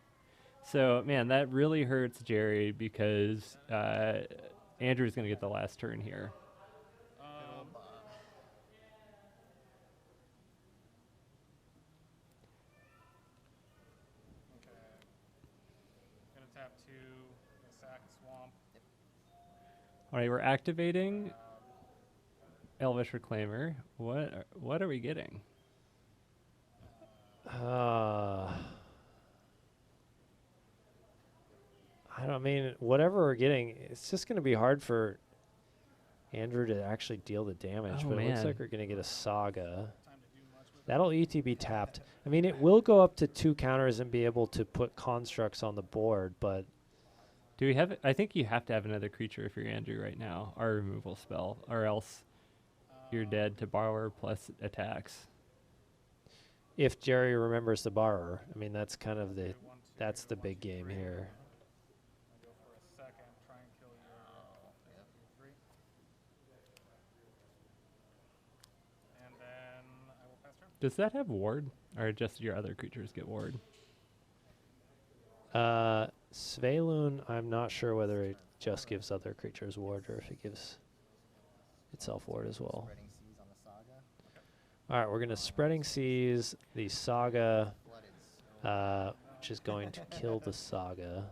So, man, that really hurts Jerry because Andrew's going to get the last turn here. Okay. Gonna tap 2, gonna sack a swamp. All right, we're activating Elvish Reclaimer. What are we getting? I mean, whatever we're getting, it's just going to be hard for Andrew to actually deal the damage. Oh, but it looks man. like we're going to get a Saga. Time to do much with That'll ETB tapped. I mean, it will go up to 2 counters and be able to put constructs on the board, but Do we have? I think you have to have another creature if you're Andrew right now, our removal spell, or else you're dead to borrower plus attacks. if Jerry remembers the borrower, I mean, that's kind of the, 1, 2, that's the big game here. I'll go for a second, try and kill your 3. And then I will pass turn. Does that have ward, or just your other creatures get ward? Svelun, I'm not sure whether it just gives other creatures ward or if it gives itself ward as well. Spreading seas on the saga. All right, we're going to Spreading Seas, the Saga, Flooded snow. which is going to kill the Saga.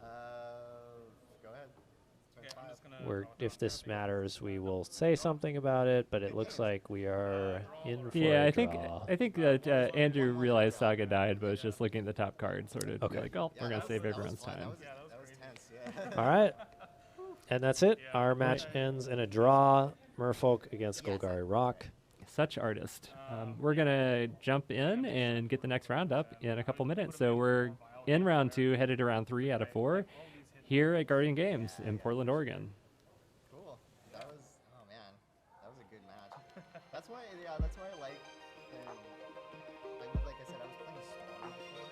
Go ahead. Okay, Turn I'm 5. just gonna Where, draw a if card. this matters, we will say something about it, but it looks like we are in for Yeah, a I think draw. that Andrew realized Saga died, but was just looking at the top card, sort of Okay. like, oh, Yeah, we're gonna that save was everyone's fun. time. Yeah, that was That was great. tense, yeah. All right. And that's it. Yeah. Our match ends in a draw. Merfolk against Golgari Rock. Such artist. We're gonna jump in and get the next round up in a couple minutes. So we're in round 2, headed to round 3 out of 4, here at Guardian Games in Portland, Oregon. Cool. That was, oh man, that was a good match. That's why, yeah, that's why I like, like I said, I was playing Storm before,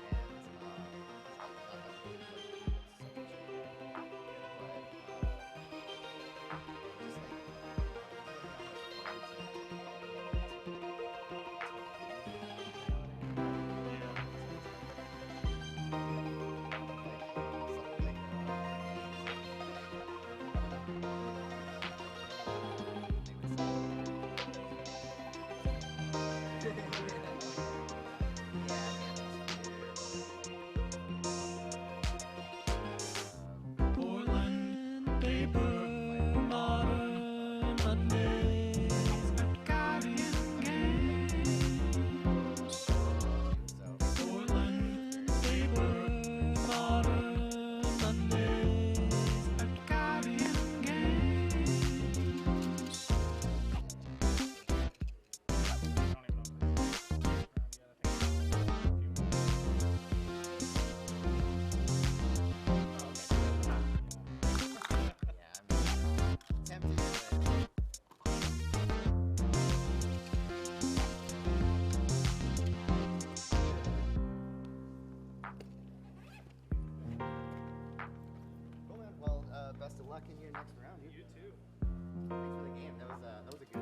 and not that really like so much, but just like luck in your next round, dude. You too. Thanks for the game. That was a good